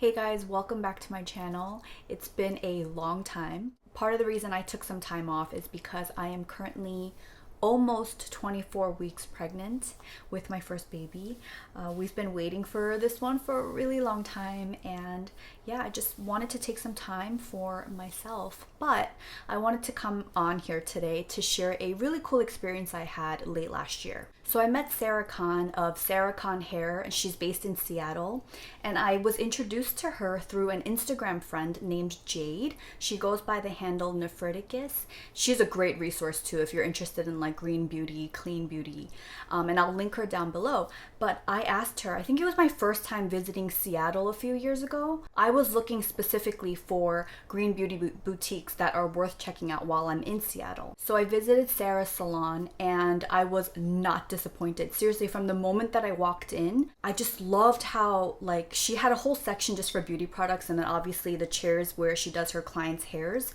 Hey guys, welcome back to my channel. It's been a long time. Part of the reason I took some time off is because I am currently almost 24 weeks pregnant with my first baby. We've been waiting for this one for a really long time, and yeah, I just wanted to take some time for myself. But I wanted to come on here today to share a really cool experience I had late last year. So I met Sarah Kahn of Sarah Kahn Hair, and she's based in Seattle. And I was introduced to her through an Instagram friend named Jade. She goes by the handle Nephriticus. She's a great resource too if you're interested in like green beauty, clean beauty. And I'll link her down below. But I asked her, I think it was my first time visiting Seattle a few years ago. I was looking specifically for green beauty boutiques that are worth checking out while I'm in Seattle. So I visited Sarah's salon and I was not disappointed. Seriously, from the moment that I walked in, I just loved how like she had a whole section just for beauty products and then obviously the chairs where she does her clients' hairs.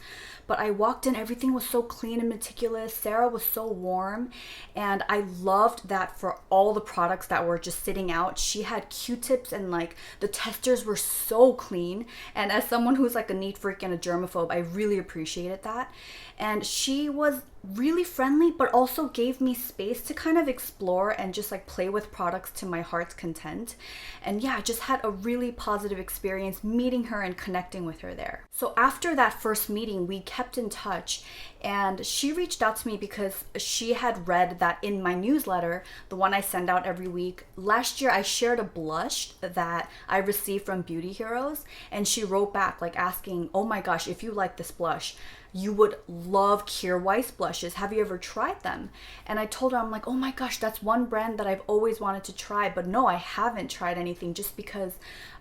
But I walked in, everything was so clean and meticulous. Sarah was so warm, and I loved that for all the products that were just sitting out, she had Q-tips and like the testers were so clean. And as someone who's like a neat freak and a germaphobe, I really appreciated that. And she was really friendly, but also gave me space to kind of explore and just like play with products to my heart's content. And yeah, I just had a really positive experience meeting her and connecting with her there. So after that first meeting, we kept in touch, and she reached out to me because she had read that in my newsletter, the one I send out every week, last year I shared a blush that I received from Beauty Heroes, and she wrote back like asking, oh my gosh, if you like this blush, you would love Kjaer Weis blushes. Have you ever tried them? And I told her, I'm like, oh my gosh, that's one brand that I've always wanted to try, but no, I haven't tried anything just because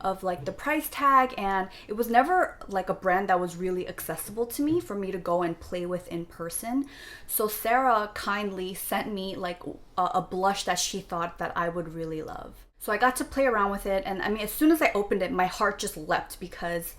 of like the price tag, and it was never like a brand that was really accessible to me for me to go and play with in person. So Sarah kindly sent me like a blush that she thought that I would really love. So I got to play around with it, and I mean, as soon as I opened it, my heart just leapt because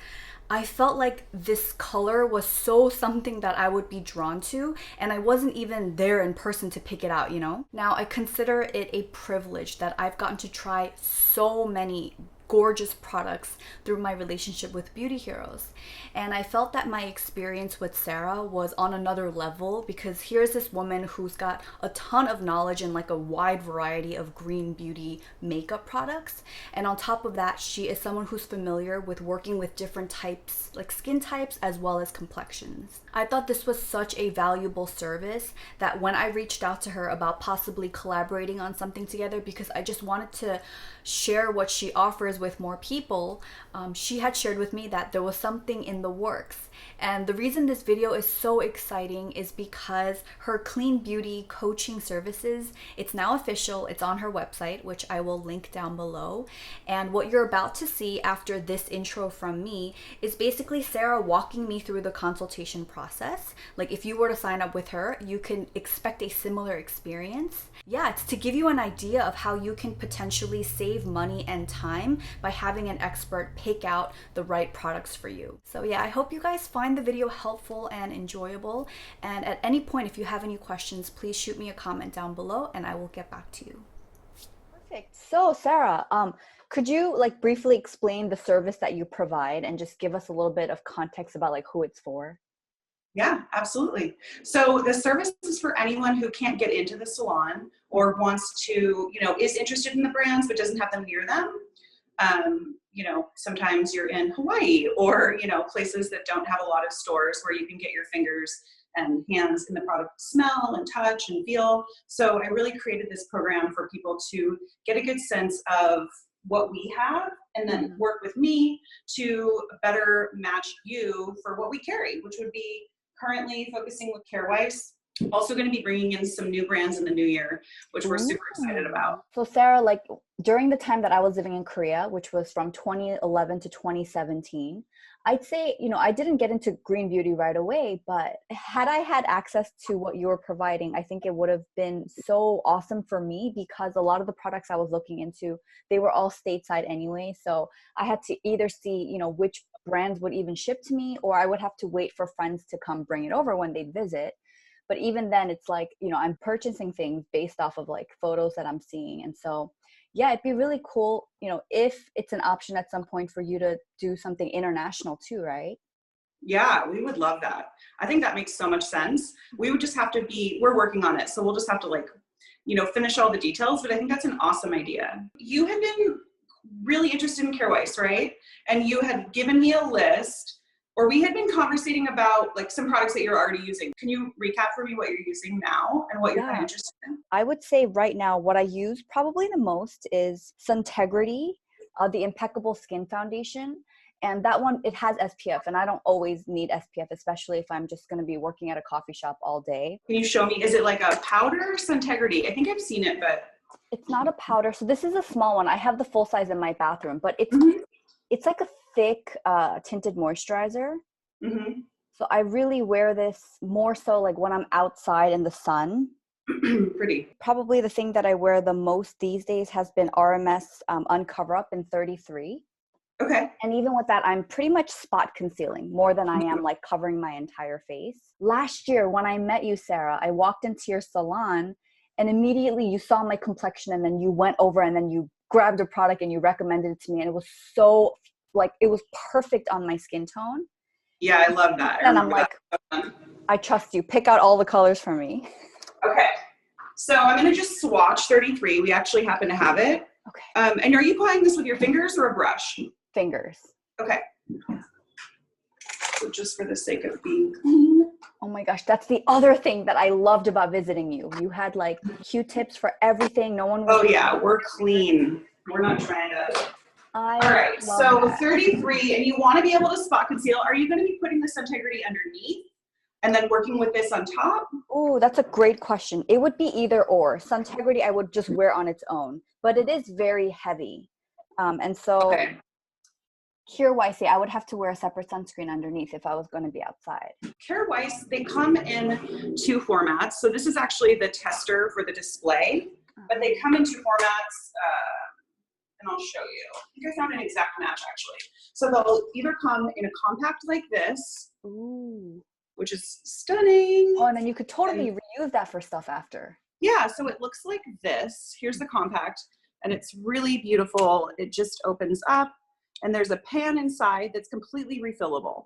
I felt like this color was so something that I would be drawn to, and I wasn't even there in person to pick it out, you know? Now, I consider it a privilege that I've gotten to try so many gorgeous products through my relationship with Beauty Heroes. And I felt that my experience with Sarah was on another level because here's this woman who's got a ton of knowledge and like a wide variety of green beauty makeup products. And on top of that, she is someone who's familiar with working with different types, like skin types as well as complexions. I thought this was such a valuable service that when I reached out to her about possibly collaborating on something together, because I just wanted to share what she offers with more people, she had shared with me that there was something in the works. And the reason this video is so exciting is because her clean beauty coaching services, it's now official. It's on her website, which I will link down below. And what you're about to see after this intro from me is basically Sarah walking me through the consultation process. Like if you were to sign up with her, you can expect a similar experience. Yeah, it's to give you an idea of how you can potentially save money and time by having an expert pick out the right products for you. So yeah, I hope you guys find the video helpful and enjoyable. And at any point, if you have any questions, please shoot me a comment down below and I will get back to you. Perfect. So Sarah, could you like briefly explain the service that you provide and just give us a little bit of context about like who it's for? Yeah, absolutely. So the service is for anyone who can't get into the salon or wants to, is interested in the brands but doesn't have them near them. Sometimes you're in Hawaii or, places that don't have a lot of stores where you can get your fingers and hands in the product, smell and touch and feel. So I really created this program for people to get a good sense of what we have and then work with me to better match you for what we carry, which would be currently focusing with Kjaer Weis. Also going to be bringing in some new brands in the new year, which we're super excited about. So Sarah, like during the time that I was living in Korea, which was from 2011 to 2017, I'd say, I didn't get into green beauty right away, but had I had access to what you were providing, I think it would have been so awesome for me because a lot of the products I was looking into, they were all stateside anyway. So I had to either see, which brands would even ship to me, or I would have to wait for friends to come bring it over when they'd visit. But even then it's like, I'm purchasing things based off of like photos that I'm seeing. And so, Yeah, it'd be really cool, you know, if it's an option at some point for you to do something international too, right? Yeah, we would love that. I think that makes so much sense. We would just have to we're working on it. So we'll just have to like, you know, finish all the details, but I think that's an awesome idea. You had been really interested in Kjaer Weis, right? And you had given me a list, or we had been conversating about like some products that you're already using. Can you recap for me what you're using now and what you're kind of interested in? I would say right now what I use probably the most is Suntegrity, the Impeccable Skin Foundation. And that one, it has SPF, and I don't always need SPF, especially if I'm just going to be working at a coffee shop all day. Can you show me? Is it like a powder Suntegrity? I think I've seen it, but it's not a powder. So this is a small one. I have the full size in my bathroom, but it's like a thick tinted moisturizer. Mm-hmm. So I really wear this more so like when I'm outside in the sun. Pretty. Probably the thing that I wear the most these days has been RMS Un Cover-up in 33. Okay. And even with that, I'm pretty much spot concealing more than I am like covering my entire face. Last year when I met you, Sarah, I walked into your salon and immediately you saw my complexion, and then you went over and then you grabbed a product and you recommended it to me. And it was so like, it was perfect on my skin tone. Yeah, I love that. And I'm like, I trust you. Pick out all the colors for me. Okay. So I'm going to just swatch 33. We actually happen to have it. Okay. And are you applying this with your fingers or a brush? Fingers. Okay. So just for the sake of being clean. Oh my gosh, that's the other thing that I loved about visiting you. You had like Q-tips for everything. No one was. Oh yeah, we're clean. We're not trying to. All right, so that. 33, and you want to be able to spot conceal. Are you going to be putting this Suntegrity underneath and then working with this on top? Oh, that's a great question. It would be either or. Suntegrity I would just wear on its own, but it is very heavy. And so okay. Kjaer Weis, I would have to wear a separate sunscreen underneath if I was going to be outside. Kjaer Weis, they come in 2 formats. So this is actually the tester for the display, but they come in 2 formats, and I'll show you. I think I found an exact match actually. So they'll either come in a compact like this, ooh, which is stunning. Oh, and then you could totally reuse that for stuff after. Yeah, so it looks like this. Here's the compact, and it's really beautiful. It just opens up. And there's a pan inside that's completely refillable.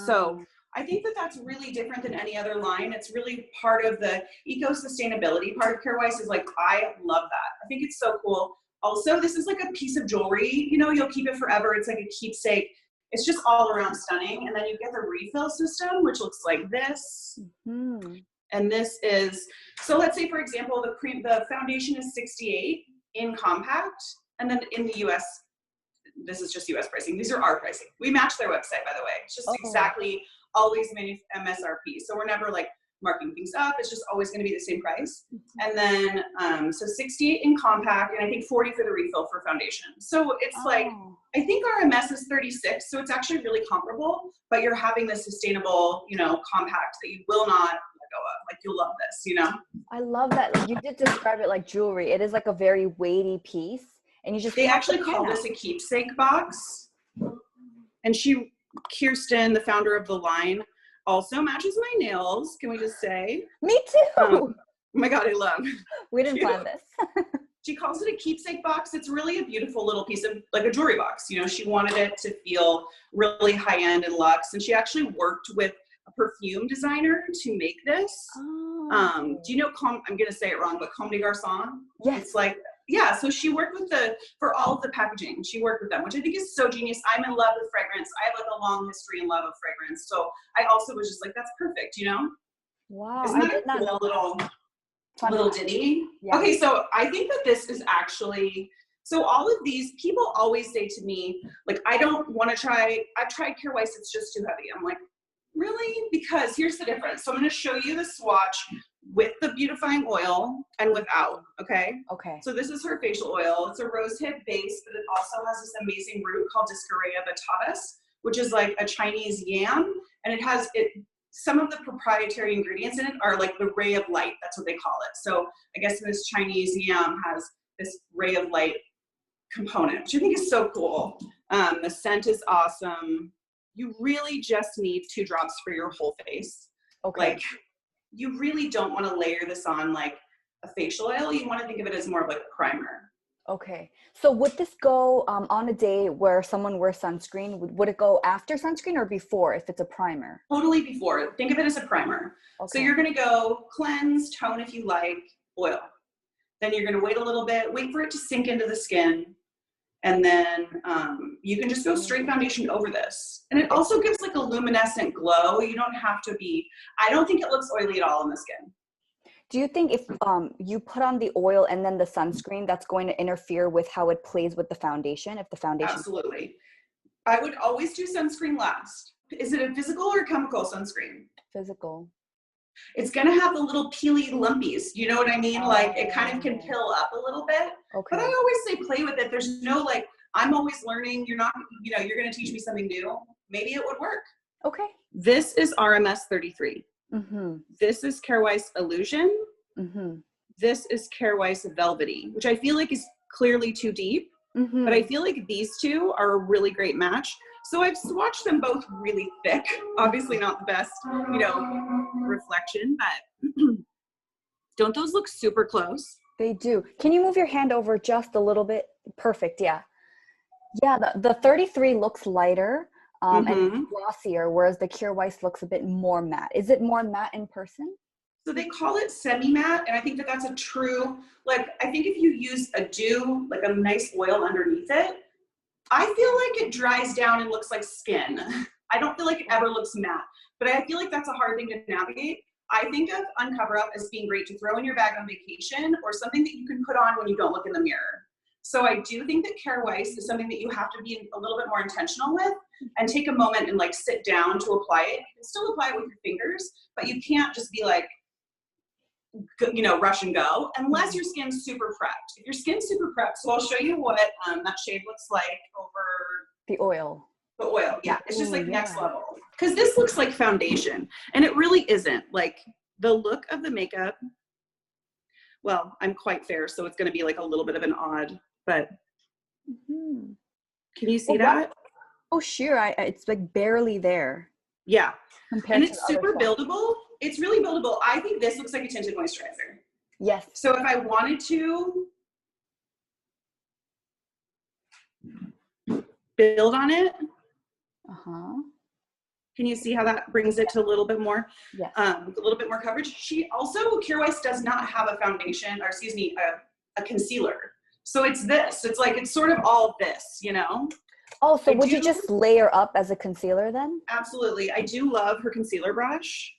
So I think that that's really different than any other line. It's really part of the eco-sustainability part of Kjaer Weis is like, I love that. I think it's so cool. Also, this is like a piece of jewelry. You know, you'll keep it forever. It's like a keepsake. It's just all around stunning. And then you get the refill system, which looks like this. Mm-hmm. And this is, so let's say, for example, the foundation is 68 in compact. And then in the US, this is just US pricing. These are our pricing. We match their website, by the way. It's just exactly always MSRP. So we're never like marking things up. It's just always going to be the same price. And then, so 68 in compact, and I think 40 for the refill for foundation. So it's like, I think RMS is 36. So it's actually really comparable, but you're having the sustainable, you know, compact that you will not let go of. Like, you'll love this, you know? I love that. You did describe it like jewelry. It is like a very weighty piece. And you just they actually call this a keepsake box. And Kirsten, the founder of the line, also matches my nails. Can we just say? Me too. Oh my God, I love. We didn't plan this. She calls it a keepsake box. It's really a beautiful little piece of like a jewelry box. You know, she wanted it to feel really high end and luxe. And she actually worked with a perfume designer to make this. Do you know, I'm going to say it wrong, but Comme des Garçons? Yes. It's like, yeah, so she worked with for all of the packaging, she worked with them, which I think is so genius. I'm in love with fragrance. I have like a long history and love of fragrance. So I also was just like, that's perfect, you know? Wow. Isn't that a cool little ditty? Yeah. Okay, so I think that this is actually, so all of these, people always say to me, like, I don't want to try, I've tried Kjaer Weis, it's just too heavy. I'm like, really? Because here's the difference. So I'm going to show you the swatch with the beautifying oil and without, okay? Okay. So this is her facial oil. It's a rosehip base, but it also has this amazing root called Discorea vittatus, which is like a Chinese yam, and it has some of the proprietary ingredients in it are like the ray of light. That's what they call it. So I guess this Chinese yam has this ray of light component, which I think is so cool. The scent is awesome. You really just need 2 drops for your whole face. Okay. Like, you really don't want to layer this on like a facial oil. You want to think of it as more of like a primer. Okay. So would this go on a day where someone wears sunscreen? Would it go after sunscreen or before if it's a primer? Totally before. Think of it as a primer. So Okay. you're going to go cleanse, tone if you like, oil. Then you're going to wait a little bit, wait for it to sink into the skin. And then you can just go straight foundation over this. And it also gives like a luminescent glow. You don't have to be, I don't think it looks oily at all on the skin. Do you think if you put on the oil and then the sunscreen, that's going to interfere with how it plays with the foundation? If the foundation. Absolutely. I would always do sunscreen last. Is it a physical or chemical sunscreen? Physical. It's going to have the little peely lumpies. You know what I mean? Like it kind of can pill up a little bit. Okay. But I always say play with it. There's no like, I'm always learning. You're not, you know, you're going to teach me something new. Maybe it would work. Okay. This is RMS 33. Mm-hmm. This is Kjaer Weis Illusion. Mm-hmm. This is Kjaer Weis Velvety, which I feel like is clearly too deep. Mm-hmm. But I feel like these two are a really great match. So I've swatched them both really thick. Obviously not the best, you know, reflection, but don't those look super close? They do. Can you move your hand over just a little bit? Perfect. Yeah. Yeah. The 33 looks lighter and glossier, whereas the Kjaer Weis looks a bit more matte. Is it more matte in person? So they call it semi-matte, and I think that that's a true, like, I think if you use a dew, like a nice oil underneath it, I feel like it dries down and looks like skin. I don't feel like it ever looks matte, but I feel like that's a hard thing to navigate. I think of Un Cover-up as being great to throw in your bag on vacation or something that you can put on when you don't look in the mirror. So I do think that Kjaer Weis is something that you have to be a little bit more intentional with and take a moment and like sit down to apply it. You can still apply it with your fingers, but you can't just be like, you know, rush and go unless your skin's super prepped. If your skin's super prepped, so I'll show you what that shade looks like over The oil. the oil. Yeah, it's just like Ooh, next yeah. level. Because this looks like foundation, and it really isn't. Like the look of the makeup, well, I'm quite fair, so it's going to be like a little bit of an odd, but can you see that? Oh, sure. It's like barely there. Yeah. Compared And to it's the other super side. buildable. It's really buildable. I think this looks like a tinted moisturizer. Yes. So if I wanted to build on it, can you see how that brings it to a little bit more, Yes. a little bit more coverage? She also, Kjaer Weis does not have a foundation, or excuse me, a concealer. So it's this. It's like, it's sort of all this, you know? Oh, so would you just layer up as a concealer then? Absolutely. I do love her concealer brush.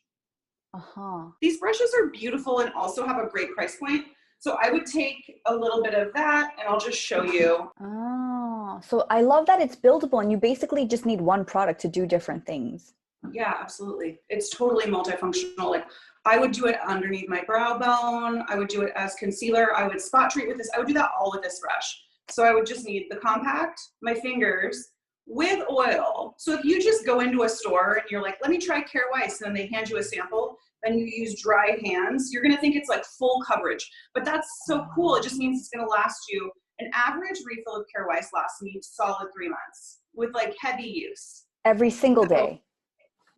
Uh-huh. These brushes are beautiful and also have a great price point. So I would take a little bit of that and I'll just show you. Oh, so I love that it's buildable and you basically just need one product to do different things. Yeah, absolutely. It's totally multifunctional. Like I would do it underneath my brow bone. I would do it as concealer. I would spot treat with this. I would do that all with this brush. So I would just need the compact, my fingers, with oil. So if you just go into a store and you're like, let me try Kjaer Weis, and then they hand you a sample, then you use dry hands, you're gonna think it's like full coverage. But that's so cool. It just means it's gonna last you. An average refill of Kjaer Weis lasts me solid 3 months with like heavy use. Every single day.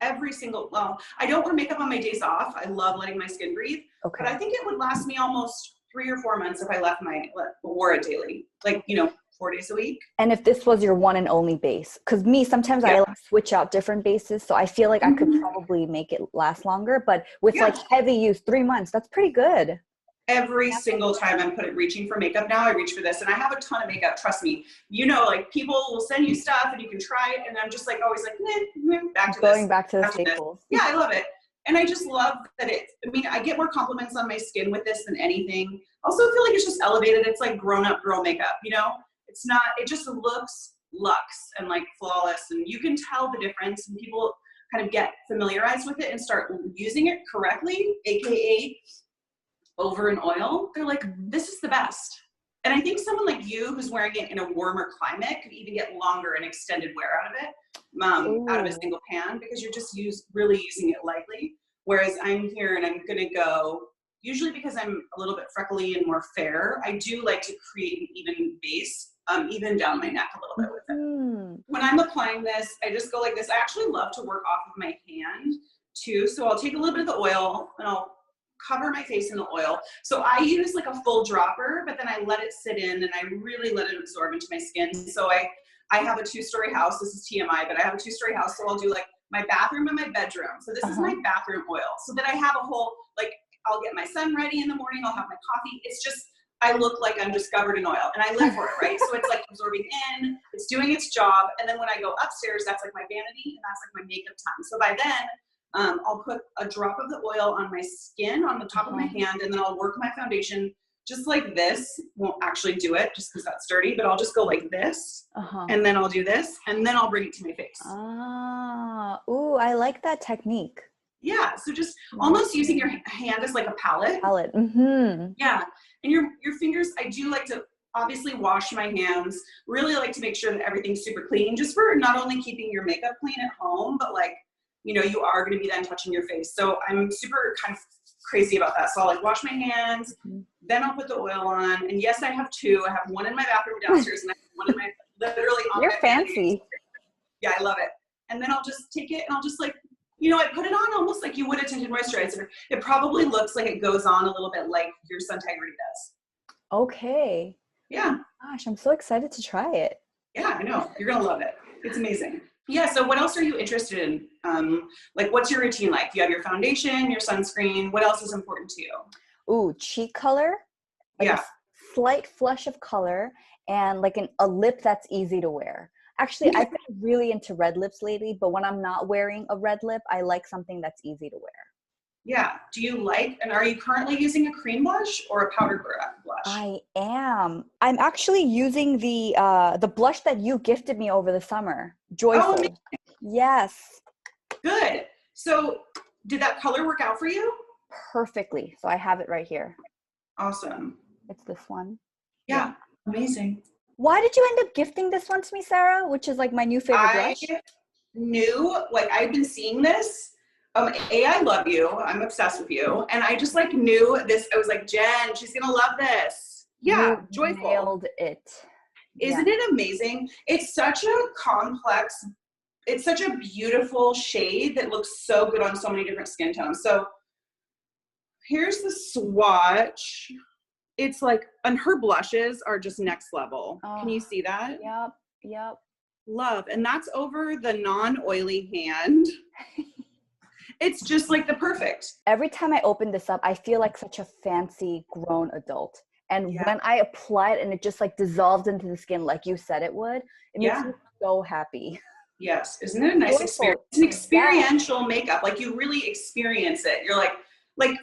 Every single, well, I don't wear makeup on my days off. I love letting my skin breathe. Okay. But I think it would last me almost 3 or 4 months if I wore it daily, like, you know, 4 days a week. And if this was your one and only base, because me, sometimes I like switch out different bases. So I feel like I could probably make it last longer, but with like heavy use, 3 months, that's pretty good. Every single time I'm reaching for makeup now, I reach for this, and I have a ton of makeup. Trust me, you know, like people will send you stuff and you can try it, and I'm just like always like back to going back to the staples. Yeah, I love it, and I just love that it. I mean, I get more compliments on my skin with this than anything. Also, I feel like it's just elevated. It's like grown-up girl makeup, you know. It's not. It just looks luxe and like flawless, and you can tell the difference. And people kind of get familiarized with it and start using it correctly, aka over an oil. They're like, this is the best. And I think someone like you who's wearing it in a warmer climate could even get longer and extended wear out of it, out of a single pan, because you're just really using it lightly. Whereas I'm here and I'm gonna go, usually because I'm a little bit freckly and more fair, I do like to create an even base, even down my neck a little bit with it. When I'm applying this, I just go like this. I actually love to work off of my hand too. So I'll take a little bit of the oil and I'll cover my face in the oil. So I use like a full dropper, but then I let it sit in and I really let it absorb into my skin. So I have a 2-story house. This is TMI, but I have a 2-story house. So I'll do like my bathroom and my bedroom. So this is my bathroom oil. So that I have a whole, like, I'll get my son ready in the morning. I'll have my coffee. It's just, I look like I'm just covered in oil and I live for it, right? So it's like absorbing in, it's doing its job. And then when I go upstairs, that's like my vanity and that's like my makeup time. So by then, I'll put a drop of the oil on my skin, on the top of my hand, and then I'll work my foundation just like this. Won't actually do it just because that's dirty, but I'll just go like this, and then I'll do this, and then I'll bring it to my face. Ooh, I like that technique. Yeah, so just almost using your hand as like a palette. Yeah, and your fingers, I do like to obviously wash my hands, really like to make sure that everything's super clean, just for not only keeping your makeup clean at home, but like, you know, you are going to be then touching your face. So I'm super kind of crazy about that. So I'll like wash my hands, then I'll put the oil on. And yes, I have 2. I have one in my bathroom downstairs and I have one in my, literally on You're my fancy. Yeah, I love it. And then I'll just take it and I'll just like, you know, I put it on almost like you would a tinted moisturizer. It probably looks like it goes on a little bit like your Suntegrity does. Okay. Yeah. Gosh, I'm so excited to try it. Yeah, I know. You're going to love it. It's amazing. Yeah. So what else are you interested in? Like, what's your routine like? You have your foundation, your sunscreen. What else is important to you? Ooh, cheek color. Like a slight flush of color and like a lip that's easy to wear. Actually, I've been really into red lips lately, but when I'm not wearing a red lip, I like something that's easy to wear. Yeah. Do you like, and are you currently using a cream blush or a powder blush? I am. I'm actually using the blush that you gifted me over the summer. Joyful. Oh, yes. Good. So did that color work out for you? Perfectly. So I have it right here. Awesome. It's this one. Yeah. Amazing. Why did you end up gifting this one to me, Sarah? Which is like my new favorite blush? I knew, like, I've been seeing this. I love you. I'm obsessed with you. And I just like knew this. I was like, Jenn, she's going to love this. Yeah. You Joyful. Nailed it. Isn't it amazing? It's such a complex, it's such a beautiful shade that looks so good on so many different skin tones. So here's the swatch. It's like, and her blushes are just next level. Can you see that? Yep. Love. And that's over the non-oily hand. It's just like the perfect. Every time I open this up, I feel like such a fancy grown adult. And when I apply it and it just like dissolves into the skin like you said it would, it makes me so happy. Yes. Isn't it a nice experience? It's an experiential makeup. Like you really experience it. You're like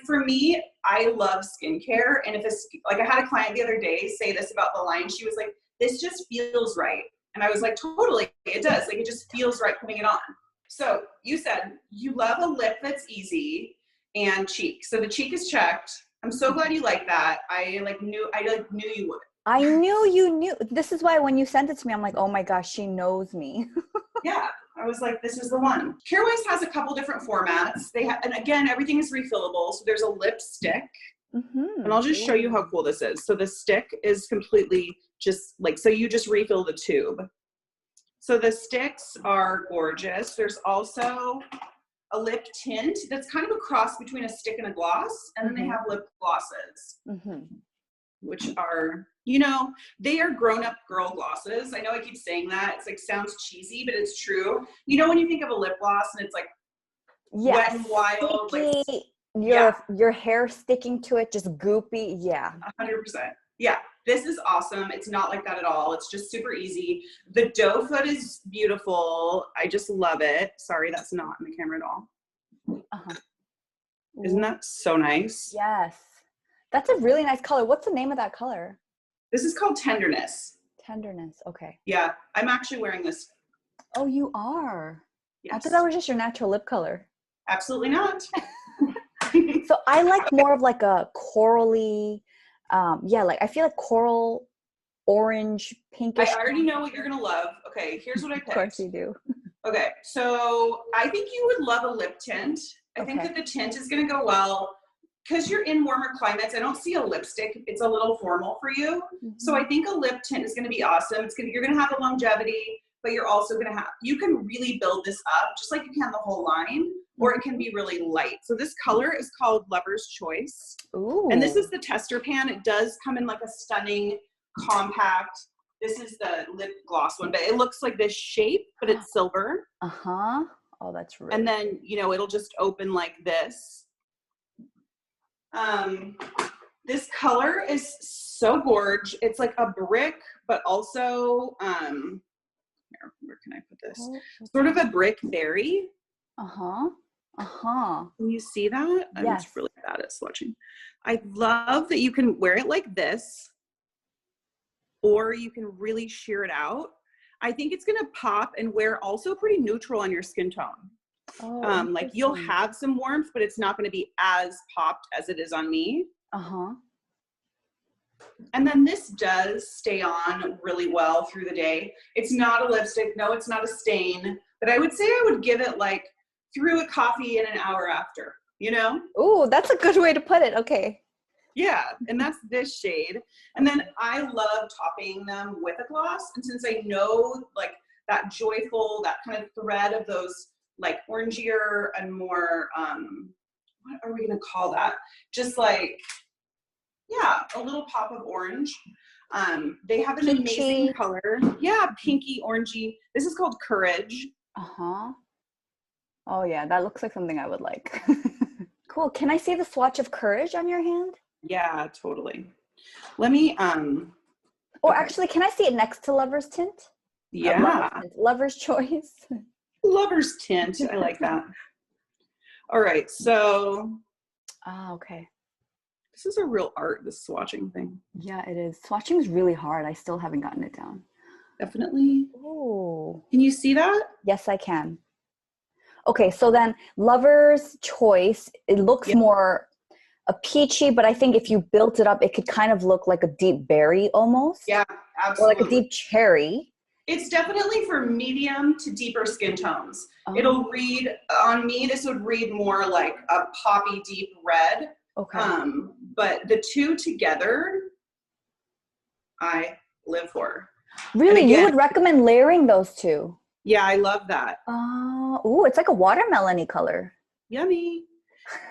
for me, I love skincare. And if it's like, I had a client the other day say this about the line. She was like, this just feels right. And I was like, totally, it does. Like, it just feels right putting it on. So you said you love a lip that's easy and cheek. So the cheek is checked. I'm so glad you like that. I knew you would. I knew you knew. This is why when you sent it to me, I'm like, oh my gosh, she knows me. Yeah. I was like, this is the one. Kjaer Weis has a couple different formats. And again, everything is refillable. So there's a lipstick. And I'll just show you how cool this is. So the stick is completely just like, so you just refill the tube. So the sticks are gorgeous. There's also a lip tint that's kind of a cross between a stick and a gloss. And then they have lip glosses, which are, you know, they are grown-up girl glosses. I know I keep saying that. It's like, sounds cheesy, but it's true. You know, when you think of a lip gloss and it's like wet and wild, sticky, like your hair sticking to it, just goopy. Yeah. 100%. Yeah. This is awesome. It's not like that at all. It's just super easy. The doe foot is beautiful. I just love it. Sorry, that's not in the camera at all. Isn't that so nice? Yes. That's a really nice color. What's the name of that color? This is called Tenderness. Tenderness. Okay. Yeah. I'm actually wearing this. Oh, you are? Yes. I thought that was just your natural lip color. Absolutely not. So I like more of like a corally, like I feel like coral, orange, pinkish. I already know what you're going to love. Okay, here's what I picked. Of course you do. Okay, so I think you would love a lip tint. I think that the tint is going to go well. Because you're in warmer climates, I don't see a lipstick. It's a little formal for you. So I think a lip tint is going to be awesome. You're going to have a longevity, but you're also going to you can really build this up just like you can the whole line or it can be really light. So this color is called Lover's Choice. Ooh. And this is the tester pan. It does come in like a stunning compact. This is the lip gloss one, but it looks like this shape, but it's silver. Uh-huh. Oh, that's really. And then, you know, it'll just open like this. This color is so gorge. It's like a brick, but also, here, where can I put this? Sort of a brick berry. Uh-huh. Uh-huh. Can you see that? I'm Yes. just really bad at swatching. I love that you can wear it like this, or you can really sheer it out. I think it's gonna pop and wear also pretty neutral on your skin tone. Oh, like you'll have some warmth, but it's not gonna be as popped as it is on me. Uh-huh. And then this does stay on really well through the day. It's not a lipstick, no, it's not a stain, but I would say I would give it like through a coffee in an hour after, you know? Oh, that's a good way to put it. Okay. Yeah, and that's this shade. And then I love topping them with a gloss. And since I know like that joyful, that kind of thread of those like orangier and more, what are we gonna call that? Just like, yeah, a little pop of orange. They have an amazing color. Yeah, pinky, orangey. This is called Courage. Uh-huh. Oh yeah, that looks like something I would like. Cool. Can I see the swatch of Courage on your hand? Yeah, totally. Let me, Or actually, can I see it next to Lover's Tint? Yeah. Lover's Choice. Lover's Tint. I like that. All right, so. Okay. This is a real art, this swatching thing. Yeah, it is. Swatching is really hard. I still haven't gotten it down. Definitely. Oh. Can you see that? Yes, I can. Okay, so then Lover's Choice, it looks more a peachy, but I think if you built it up, it could kind of look like a deep berry almost. Yeah, absolutely. Or like a deep cherry. It's definitely for medium to deeper skin tones. Oh. It'll read, on me, this would read more like a poppy deep red. Okay. But the two together, I live for. Really? Again, you would recommend layering those two? Yeah, I love that. Oh, it's like a watermelon-y color. Yummy.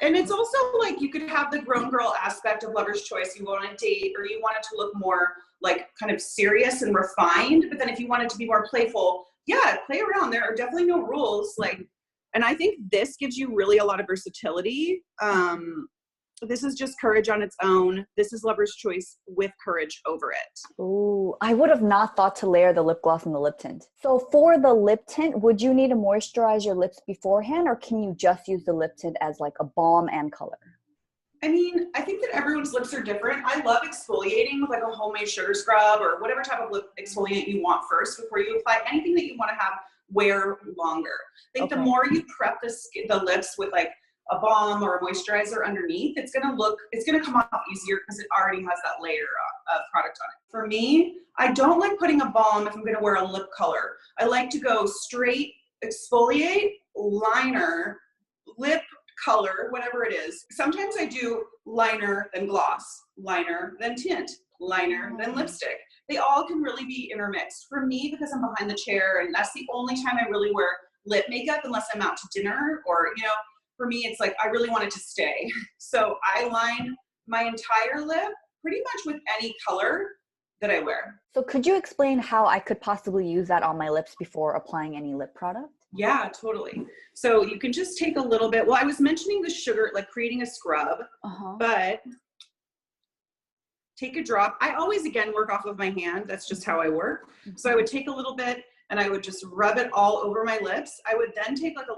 And it's also like you could have the grown girl aspect of Lover's Choice. You go on a date or you want it to look more like kind of serious and refined. But then if you want it to be more playful, yeah, play around. There are definitely no rules. Like, and I think this gives you really a lot of versatility. This is just Courage on its own. This is Lover's Choice with Courage over it. Oh, I would have not thought to layer the lip gloss and the lip tint. So for the lip tint, would you need to moisturize your lips beforehand, or can you just use the lip tint as like a balm and color? I mean, I think that everyone's lips are different. I love exfoliating with like a homemade sugar scrub or whatever type of lip exfoliant you want first before you apply anything that you want to have wear longer. I think the more you prep the lips with like a balm or a moisturizer underneath, it's gonna come off easier because it already has that layer of product on it. For me, I don't like putting a balm if I'm gonna wear a lip color. I like to go straight exfoliate, liner, lip color, whatever it is. Sometimes I do liner, then gloss, liner, then tint, liner, then lipstick. They all can really be intermixed. For me, because I'm behind the chair and that's the only time I really wear lip makeup unless I'm out to dinner or, you know, for me, it's like, I really want it to stay. So I line my entire lip pretty much with any color that I wear. So could you explain how I could possibly use that on my lips before applying any lip product? Yeah, totally. So you can just take a little bit. Well, I was mentioning the sugar, like creating a scrub, but take a drop. I always, again, work off of my hand. That's just how I work. So I would take a little bit and I would just rub it all over my lips. I would then take like a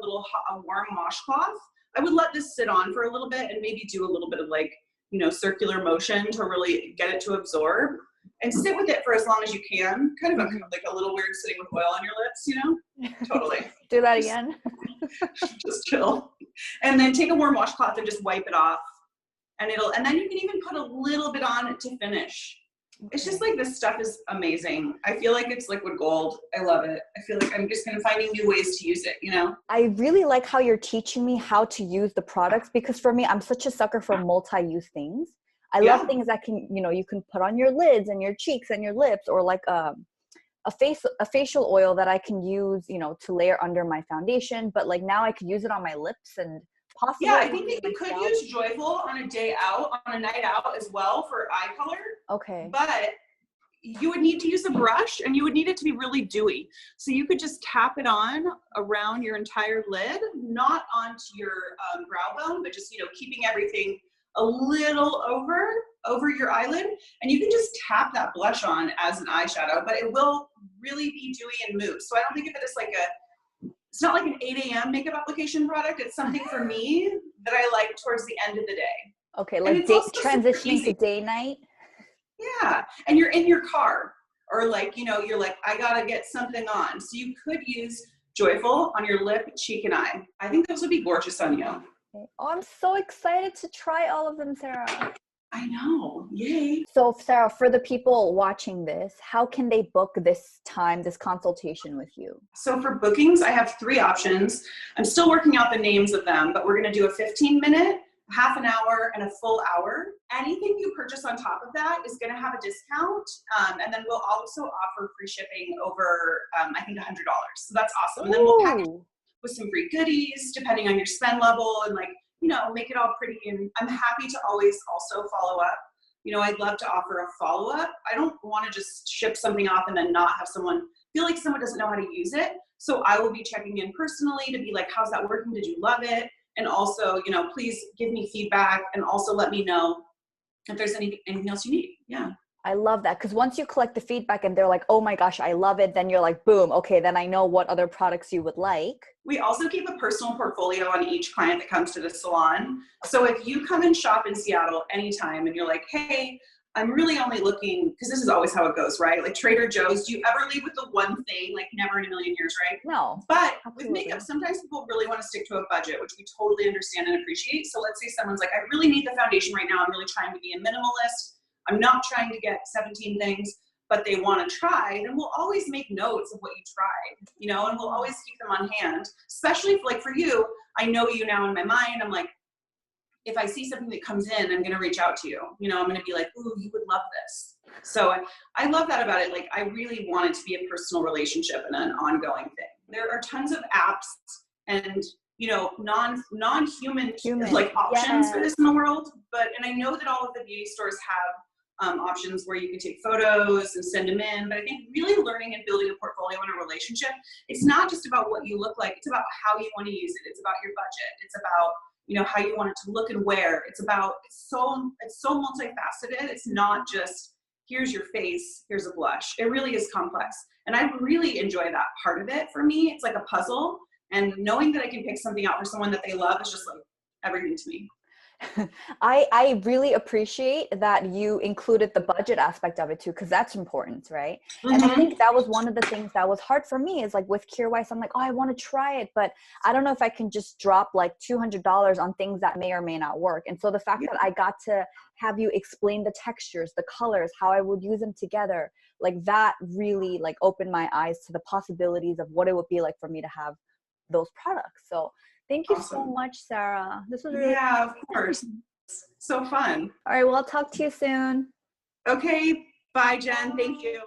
warm washcloth. I would let this sit on for a little bit and maybe do a little bit of like, you know, circular motion to really get it to absorb and sit with it for as long as you can. Kind of like a little weird sitting with oil on your lips, you know? Totally. Do that again. Just chill. And then take a warm washcloth and just wipe it off. And then you can even put a little bit on it to finish. It's just like, this stuff is amazing. I feel like it's liquid gold. I love it. I feel like I'm just kind of finding new ways to use it, you know? I really like how you're teaching me how to use the products, because for me, I'm such a sucker for multi-use things. I love things that can, you know, you can put on your lids and your cheeks and your lips, or like a a facial oil that I can use, you know, to layer under my foundation, but like now I could use it on my lips and possibly. Yeah, I think that you could use Joyful on a day out, on a night out as well for eye color. Okay. But you would need to use a brush and you would need it to be really dewy. So you could just tap it on around your entire lid, not onto your brow bone, but just, you know, keeping everything a little over your eyelid. And you can just tap that blush on as an eyeshadow, but it will really be dewy and move. So I don't think of it as like it's not like an 8 a.m. makeup application product. It's something for me that I like towards the end of the day. Okay, like transitioning to day night. Yeah, and you're in your car, or like, you know, you're like, I gotta get something on. So you could use Joyful on your lip, cheek, and eye. I think those would be gorgeous on you. Okay. Oh, I'm so excited to try all of them, Sarah. I know, yay. So Sarah, for the people watching this, how can they book this consultation with you? So for bookings, I have 3 options. I'm still working out the names of them, but we're gonna do a 15-minute, half an hour, and a full hour. Anything you purchase on top of that is going to have a discount. And then we'll also offer free shipping over, I think $100. So that's awesome. And then we'll package with some free goodies, depending on your spend level, and like, you know, make it all pretty. And I'm happy to always also follow up. You know, I'd love to offer a follow-up. I don't want to just ship something off and then not have someone feel like someone doesn't know how to use it. So I will be checking in personally to be like, how's that working? Did you love it? And also, you know, please give me feedback and also let me know if there's anything else you need. Yeah. I love that. Because once you collect the feedback and they're like, oh my gosh, I love it. Then you're like, boom. Okay. Then I know what other products you would like. We also keep a personal portfolio on each client that comes to the salon. So if you come and shop in Seattle anytime and you're like, hey, I'm really only looking, because this is always how it goes, right? Like Trader Joe's, do you ever leave with the one thing? Like never in a million years, right? No. But absolutely. With makeup, sometimes people really want to stick to a budget, which we totally understand and appreciate. So let's say someone's like, I really need the foundation right now. I'm really trying to be a minimalist. I'm not trying to get 17 things, but they want to try. Then we'll always make notes of what you tried, you know, and we'll always keep them on hand, especially if, like for you, I know you now in my mind. I'm like, if I see something that comes in, I'm going to reach out to you. You know, I'm going to be like, ooh, you would love this. So I love that about it. Like, I really want it to be a personal relationship and an ongoing thing. There are tons of apps and, you know, non-human like options for this in the world. And I know that all of the beauty stores have options where you can take photos and send them in. But I think really learning and building a portfolio and a relationship, it's not just about what you look like. It's about how you want to use it. It's about your budget. It's about, you know, how you want it to look and wear. It's so multifaceted. It's not just, here's your face, here's a blush. It really is complex. And I really enjoy that part of it. For me, it's like a puzzle. And knowing that I can pick something out for someone that they love is just like everything to me. I really appreciate that you included the budget aspect of it too, because that's important, right? Mm-hmm. And I think that was one of the things that was hard for me is like with Kjaer Weis, I'm like, oh, I want to try it, but I don't know if I can just drop like $200 on things that may or may not work. And so the fact that I got to have you explain the textures, the colors, how I would use them together, like that really like opened my eyes to the possibilities of what it would be like for me to have those products. So thank you so much, Sarah. This was really fun. Of course. So fun. All right, well, I'll talk to you soon. Okay. Bye, Jen. Thank you.